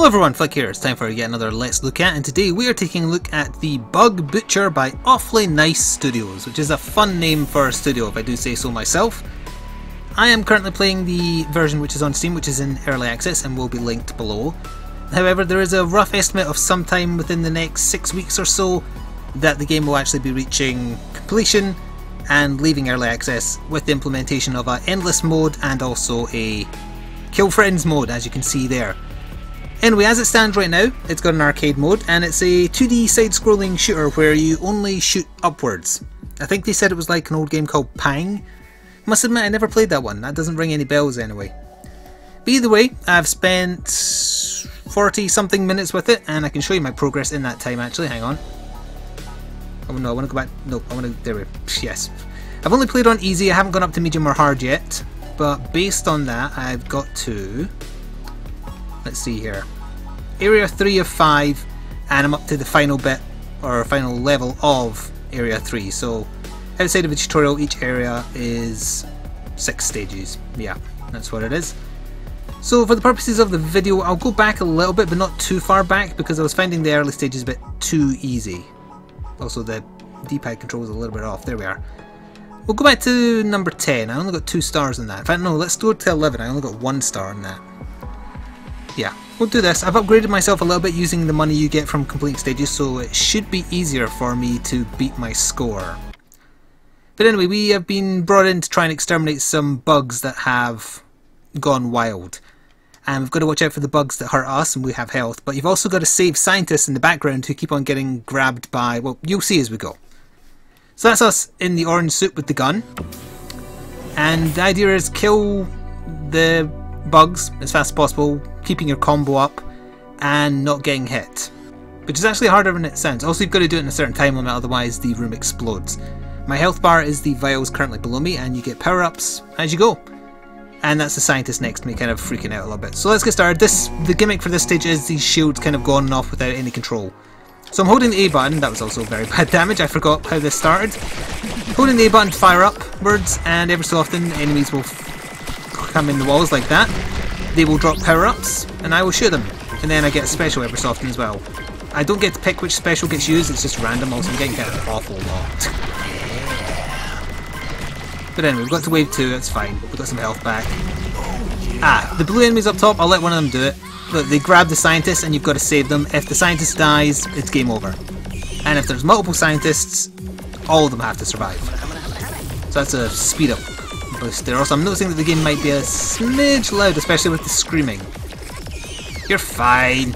Hello everyone, Flik here. It's time for yet another Let's Look At, and today we are taking a look at the Bug Butcher by Awfully Nice Studios, which is a fun name for a studio if I do say so myself. I am currently playing the version which is on Steam, which is in early access and will be linked below. However, there is a rough estimate of sometime within the next 6 weeks or so that the game will actually be reaching completion and leaving early access with the implementation of an endless mode and also a kill friends mode, as you can see there. Anyway, as it stands right now, it's got an arcade mode and it's a 2D side-scrolling shooter where you only shoot upwards. I think they said it was like an old game called Pang. Must admit I never played that one, that doesn't ring any bells anyway. But either way, I've spent 40 something minutes with it and I can show you my progress in that time actually, hang on. Oh no, I want to go back, no, I want to, there we go, yes. I've only played on easy, I haven't gone up to medium or hard yet, but based on that I've got to... Let's see here. Area 3 of 5, and I'm up to the final bit, or final level of Area 3. So, outside of the tutorial, each area is 6 stages. Yeah, that's what it is. So, for the purposes of the video, I'll go back a little bit, but not too far back, because I was finding the early stages a bit too easy. Also, the D-pad control is a little bit off. There we are. We'll go back to number 10. I only got 2 stars on that. In fact, no, let's go to 11. I only got 1 star on that. Yeah, we'll do this. I've upgraded myself a little bit using the money you get from completing stages, so it should be easier for me to beat my score. But anyway, we have been brought in to try and exterminate some bugs that have gone wild. And we've got to watch out for the bugs that hurt us, and we have health. But you've also got to save scientists in the background who keep on getting grabbed by, well, you'll see as we go. So that's us in the orange suit with the gun. And the idea is kill the bugs as fast as possible, keeping your combo up and not getting hit, which is actually harder than it sounds. Also, you've got to do it in a certain time limit, otherwise the room explodes. My health bar is the vials currently below me, and you get power-ups as you go. And that's the scientist next to me kind of freaking out a little bit. So let's get started. The gimmick for this stage is these shields kind of going off without any control. So I'm holding the A button. That was also very bad damage. I forgot how this started. Holding the A button to fire upwards, and every so often enemies will come in the walls like that. They will drop power-ups and I will shoot them, and then I get a special every so often as well. I don't get to pick which special gets used, it's just random. Also I'm getting kind of an awful lot. But anyway, we've got to wave 2, that's fine. We've got some health back. Ah, the blue enemies up top, I'll let one of them do it. Look, they grab the scientist and you've got to save them. If the scientist dies, it's game over. And if there's multiple scientists, all of them have to survive. So that's a speed up boost there. Also, I'm noticing that the game might be a smidge loud, especially with the screaming. You're fine.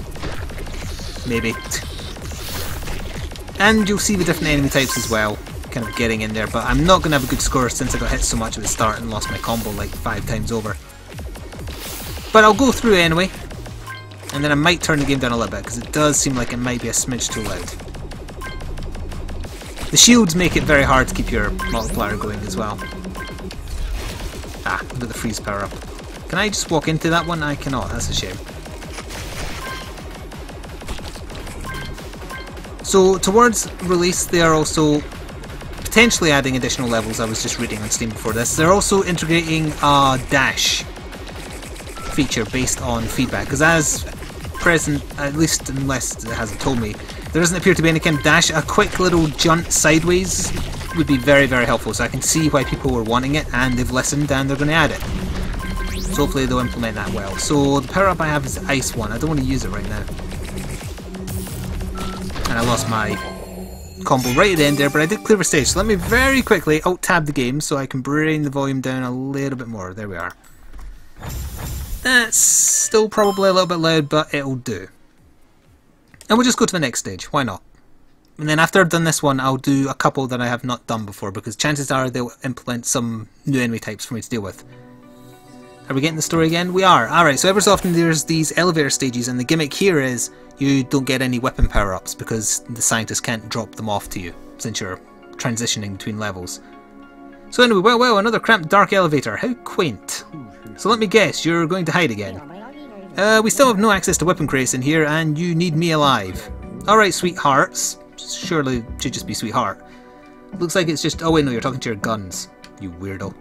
Maybe. And you'll see the different enemy types as well, kind of getting in there, but I'm not going to have a good score since I got hit so much at the start and lost my combo like 5 times over. But I'll go through anyway, and then I might turn the game down a little bit, because it does seem like it might be a smidge too loud. The shields make it very hard to keep your multiplier going as well. Ah, look at the freeze power up. Can I just walk into that one? I cannot, that's a shame. So towards release they are also potentially adding additional levels. I was just reading on Steam before this. They're also integrating a dash feature based on feedback, because as present, at least unless it hasn't told me, there doesn't appear to be any kind of dash. A quick little jaunt sideways would be very, very helpful, so I can see why people were wanting it and they've listened and they're going to add it. So hopefully they'll implement that well. So the power up I have is the ice one. I don't want to use it right now. And I lost my combo right at the end there, but I did clear a stage. So let me very quickly alt-tab the game so I can bring the volume down a little bit more. There we are. That's still probably a little bit loud, but it'll do. And we'll just go to the next stage. Why not? And then after I've done this one, I'll do a couple that I have not done before, because chances are they'll implement some new enemy types for me to deal with. Are we getting the story again? We are. Alright, so every so often there's these elevator stages, and the gimmick here is you don't get any weapon power-ups because the scientist can't drop them off to you since you're transitioning between levels. So anyway, well, another cramped dark elevator. How quaint. So let me guess, you're going to hide again. We still have no access to weapon crates in here, and you need me alive. Alright, sweethearts. Surely it should just be sweetheart. Looks like it's just... Oh wait, no, you're talking to your guns, you weirdo.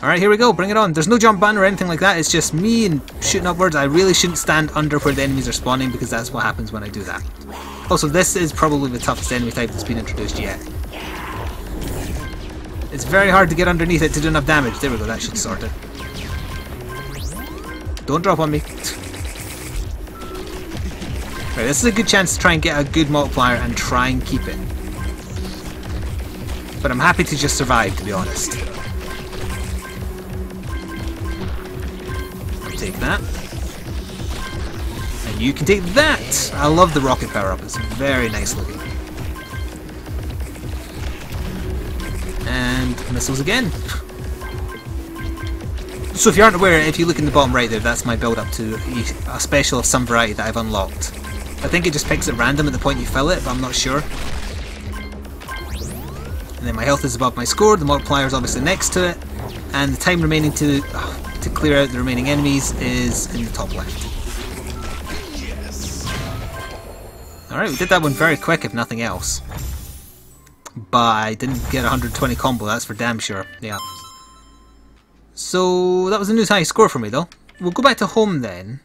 Alright, here we go, bring it on. There's no jump button or anything like that, it's just me and shooting upwards. I really shouldn't stand under where the enemies are spawning because that's what happens when I do that. Also, this is probably the toughest enemy type that's been introduced yet. It's very hard to get underneath it to do enough damage. There we go, that should sort it. Don't drop on me. Right, this is a good chance to try and get a good multiplier and try and keep it. But I'm happy to just survive, to be honest. I'll take that. And you can take that! I love the rocket power up, it's very nice looking. And missiles again. So if you aren't aware, if you look in the bottom right there, that's my build up to a special of some variety that I've unlocked. I think it just picks at random at the point you fill it, but I'm not sure. And then my health is above my score, the multiplier is obviously next to it, and the time remaining to clear out the remaining enemies is in the top left. Alright, we did that one very quick if nothing else. But I didn't get 120 combo, that's for damn sure. Yeah. So that was a new high score for me though. We'll go back to home then.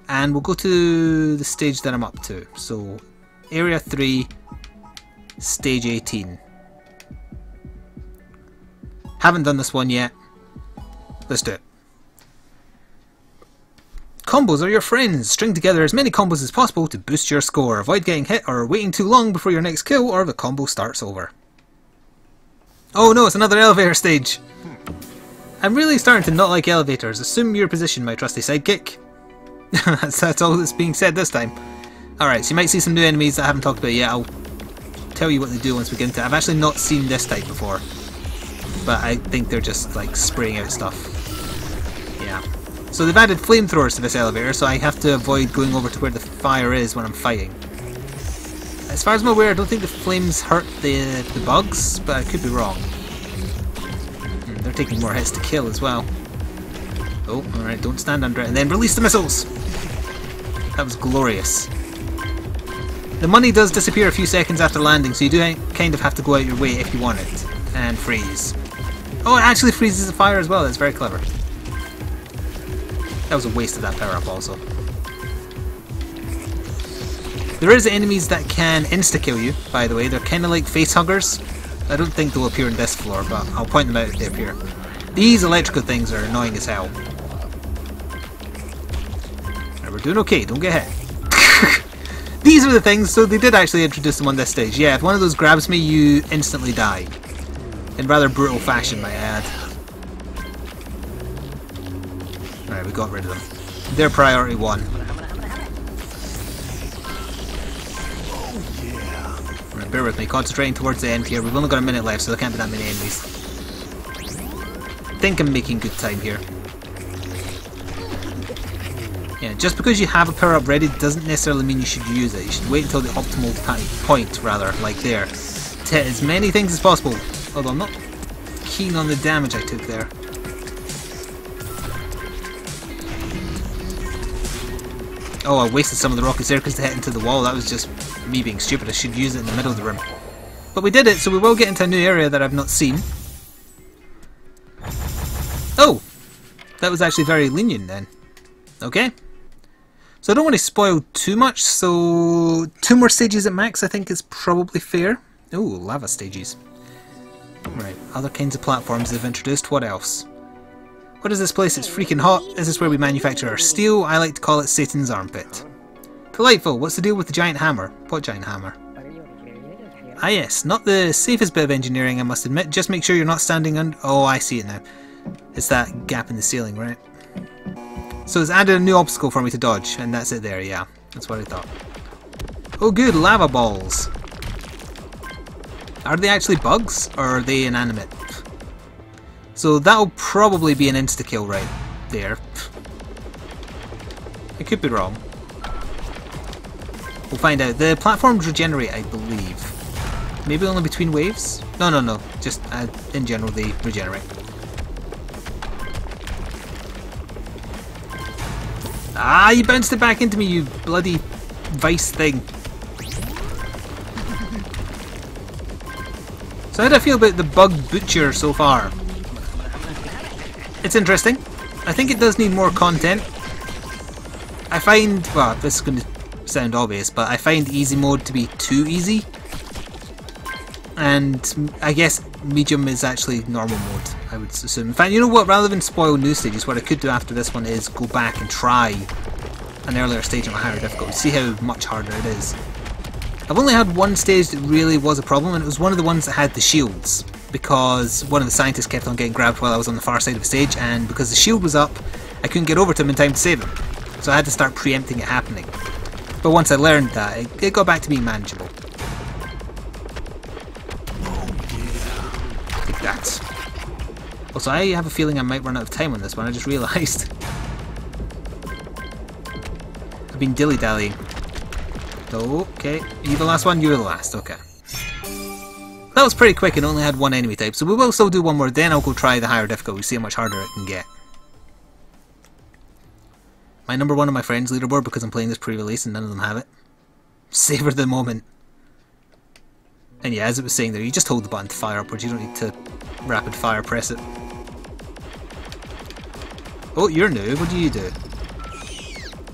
And we'll go to the stage that I'm up to. So, Area 3, Stage 18. Haven't done this one yet. Let's do it. Combos are your friends. String together as many combos as possible to boost your score. Avoid getting hit or waiting too long before your next kill or the combo starts over. Oh no, it's another elevator stage. I'm really starting to not like elevators. Assume your position, my trusty sidekick. that's all that's being said this time. Alright, so you might see some new enemies that I haven't talked about yet. I'll tell you what they do once we get into it. I've actually not seen this type before. But I think they're just like spraying out stuff. Yeah. So they've added flamethrowers to this elevator, so I have to avoid going over to where the fire is when I'm fighting. As far as I'm aware, I don't think the flames hurt the bugs, but I could be wrong. They're taking more hits to kill as well. Oh, alright, don't stand under it. And then release the missiles! That was glorious. The money does disappear a few seconds after landing, so you do kind of have to go out your way if you want it. And freeze. Oh, it actually freezes the fire as well. That's very clever. That was a waste of that power-up also. There is enemies that can insta-kill you, by the way. They're kind of like face-huggers. I don't think they'll appear in this floor, but I'll point them out if they appear. These electrical things are annoying as hell. Right, we're doing okay, don't get hit. These are the things, so they did actually introduce them on this stage. Yeah, if one of those grabs me, you instantly die. In rather brutal fashion, might I add. Alright, we got rid of them. They're priority 1. Right, bear with me, concentrating towards the end here. We've only got a minute left, so there can't be that many enemies. I think I'm making good time here. Yeah, just because you have a power-up ready doesn't necessarily mean you should use it. You should wait until the optimal point, rather, like there, to hit as many things as possible. Although I'm not keen on the damage I took there. Oh, I wasted some of the rockets there because they hit into the wall. That was just me being stupid. I should use it in the middle of the room. But we did it, so we will get into a new area that I've not seen. Oh! That was actually very lenient then. Okay. So I don't want to spoil too much, so 2 more stages at max I think is probably fair. Ooh, lava stages. Right, other kinds of platforms they've introduced. What else? What is this place? It's freaking hot. Is this where we manufacture our steel? I like to call it Satan's armpit. Delightful. What's the deal with the giant hammer? What giant hammer? Ah yes, not the safest bit of engineering I must admit. Just make sure you're not standing under... Oh, I see it now. It's that gap in the ceiling, right? So it's added a new obstacle for me to dodge, and that's it there, yeah. That's what I thought. Oh good, lava balls. Are they actually bugs, or are they inanimate? So that'll probably be an insta-kill right there. I could be wrong. We'll find out. The platforms regenerate, I believe. Maybe only between waves? No. Just in general they regenerate. Ah, you bounced it back into me, you bloody vice thing. So how do I feel about the bug butcher so far? It's interesting. I think it does need more content. I find, well, this is going to sound obvious, but I find easy mode to be too easy. And I guess medium is actually normal mode, I would assume. In fact, you know what, rather than spoil new stages, what I could do after this one is go back and try an earlier stage on a higher difficulty, see how much harder it is. I've only had one stage that really was a problem, and it was one of the ones that had the shields, because one of the scientists kept on getting grabbed while I was on the far side of the stage, and because the shield was up, I couldn't get over to him in time to save him. So I had to start preempting it happening. But once I learned that, it got back to being manageable. Take that. Also, I have a feeling I might run out of time on this one, I just realised. I've been dilly-dallying. Okay, are you the last one? You were the last, okay. That was pretty quick and only had one enemy type, so we will still do one more, then I'll go try the higher difficulty, see how much harder it can get. My number one on my friends leaderboard because I'm playing this pre-release and none of them have it. Savour the moment. And yeah, as it was saying there, you just hold the button to fire upwards, you don't need to rapid fire press it. Oh, you're new, what do you do?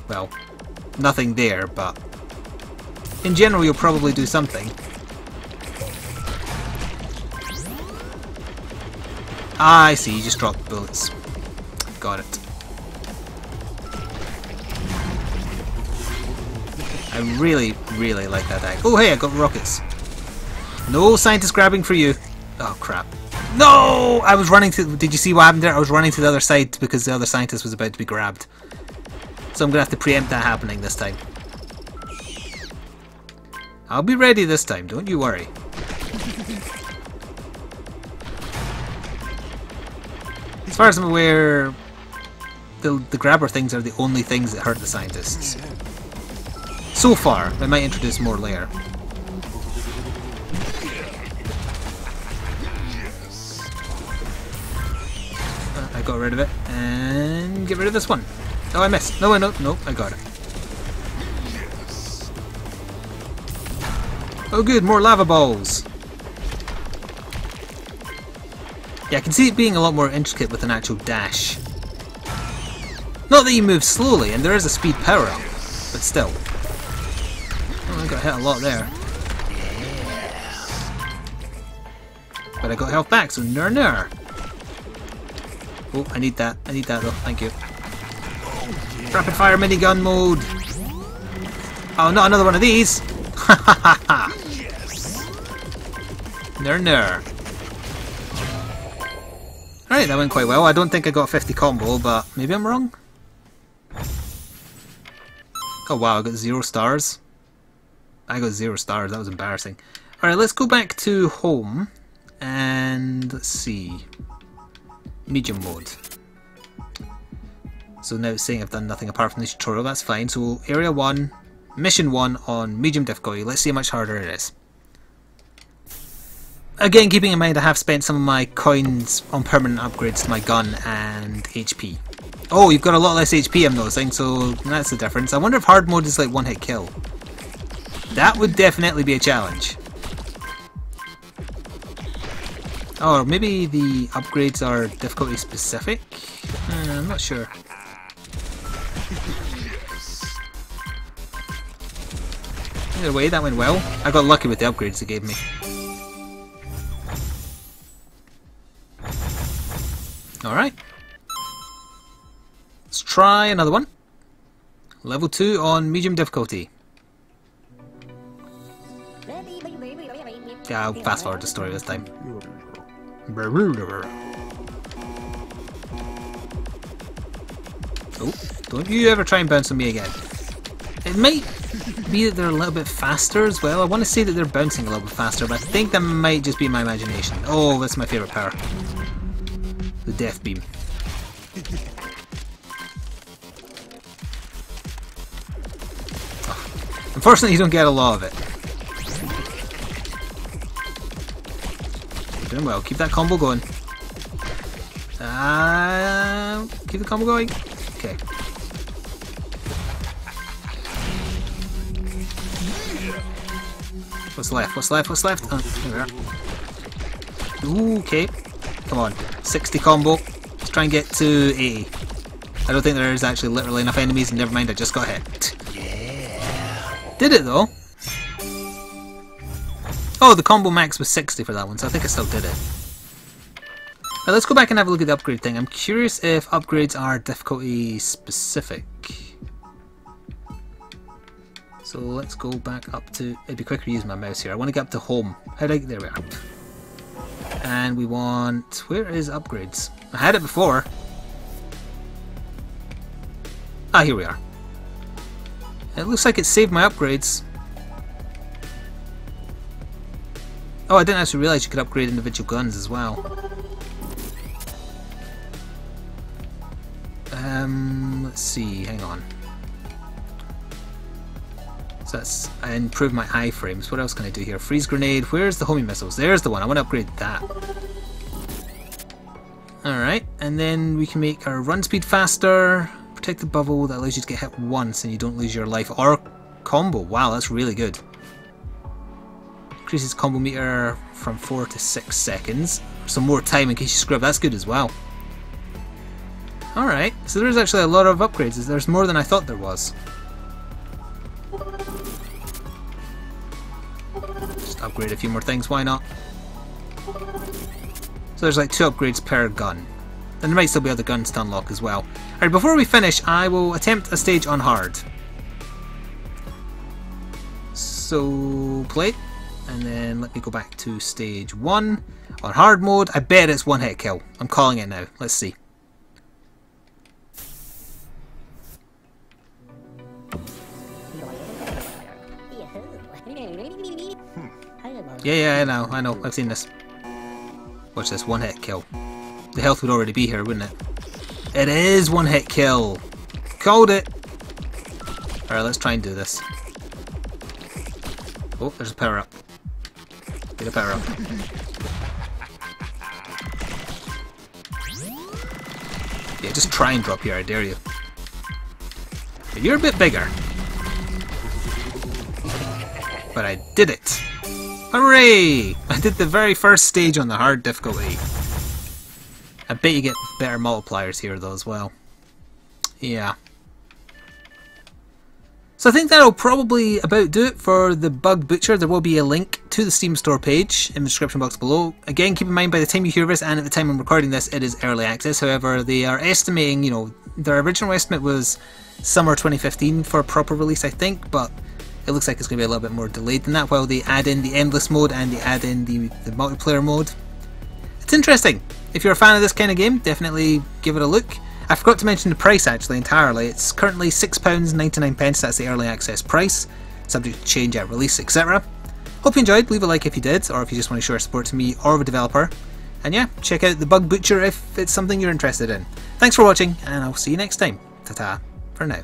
Well, nothing there, but in general you'll probably do something. Ah, I see, you just dropped bullets. Got it. I really, really like that act. Oh hey, I got rockets. No scientist grabbing for you. Oh crap. No! I was running to... Did you see what happened there? I was running to the other side because the other scientist was about to be grabbed. So I'm going to have to preempt that happening this time. I'll be ready this time, don't you worry. As far as I'm aware, the grabber things are the only things that hurt the scientists. So far, they might introduce more later. I got rid of it, and get rid of this one. Oh, I missed. No, no, I got it. Oh good, more lava balls. Yeah, I can see it being a lot more intricate with an actual dash. Not that you move slowly, and there is a speed power up, but still. Oh, I got hit a lot there. But I got health back, so ner. Oh, I need that though, thank you. Rapid fire minigun mode! Oh, not another one of these! Ha ha ha ha! Ner. Alright, that went quite well. I don't think I got 50 combo, but maybe I'm wrong? Oh wow, I got 0 stars. I got 0 stars, that was embarrassing. Alright, let's go back to home and let's see. Medium mode. So now it's saying I've done nothing apart from this tutorial, that's fine. So area 1, mission 1 on medium difficulty. Let's see how much harder it is. Again, keeping in mind I have spent some of my coins on permanent upgrades to my gun and HP. Oh, you've got a lot less HP I'm noticing, so that's the difference. I wonder if hard mode is like one hit kill. That would definitely be a challenge. Or maybe the upgrades are difficulty specific? I'm not sure. Either way, that went well. I got lucky with the upgrades they gave me. Alright. Let's try another one. Level 2 on medium difficulty. Yeah, I'll fast forward the story this time. Oh, don't you ever try and bounce on me again. It might be that they're a little bit faster as well. I want to say that they're bouncing a little bit faster, but I think that might just be my imagination. Oh, that's my favourite power. The death beam. Oh. Unfortunately, you don't get a lot of it. You're doing well. Keep that combo going. Keep the combo going. Okay. What's left? What's left? What's left? Oh, there we are. Ooh, okay. Come on. 60 combo. try and get to 80. I don't think there is actually literally enough enemies, and never mind, I just got hit. Yeah. Did it though? Oh, the combo max was 60 for that one, so I think I still did it. Now let's go back and have a look at the upgrade thing. I'm curious if upgrades are difficulty specific. So let's go back up to... It'd be quicker to use my mouse here. I want to get up to home. How do I... There we are. And we want... Where is upgrades? I had it before. Ah, here we are. It looks like it saved my upgrades. Oh, I didn't actually realise you could upgrade individual guns as well. Let's see, hang on. So that's... I improved my iframes. What else can I do here? Freeze grenade. Where's the homing missiles? There's the one. I want to upgrade that. Alright, and then we can make our run speed faster. Protect the bubble. That allows you to get hit once and you don't lose your life. Or combo. Wow, that's really good. Increases combo meter from 4 to 6 seconds. Some more time in case you screw up. That's good as well. Alright, so there's actually a lot of upgrades. There's more than I thought there was. Just upgrade a few more things, why not? So there's like 2 upgrades per gun. And there might still be other guns to unlock as well. Alright, before we finish, I will attempt a stage on hard. So, play. And then let me go back to stage 1. On hard mode, I bet it's one hit kill. I'm calling it now. Let's see. Yeah, I know, I've seen this. Watch this, one hit kill. The health would already be here, wouldn't it? It is one hit kill! Called it! Alright, let's try and do this. Oh, there's a power up. Get a power up. Yeah, just try and drop here, I dare you. You're a bit bigger. But I did it! Hooray! I did the very first stage on the hard difficulty. I bet you get better multipliers here though as well. Yeah. So I think that'll probably about do it for the Bug Butcher. There will be a link to the Steam store page in the description box below. Again, keep in mind by the time you hear this and at the time I'm recording this, it is early access. However, they are estimating, you know, their original estimate was summer 2015 for a proper release, I think, but it looks like it's going to be a little bit more delayed than that while they add in the endless mode and they add in the multiplayer mode. It's interesting. If you're a fan of this kind of game, definitely give it a look. I forgot to mention the price actually entirely. It's currently £6.99, that's the early access price, subject to change at release, etc. Hope you enjoyed, leave a like if you did, or if you just want to show your support to me or the developer. And yeah, check out the Bug Butcher if it's something you're interested in. Thanks for watching, and I'll see you next time. Ta-ta for now.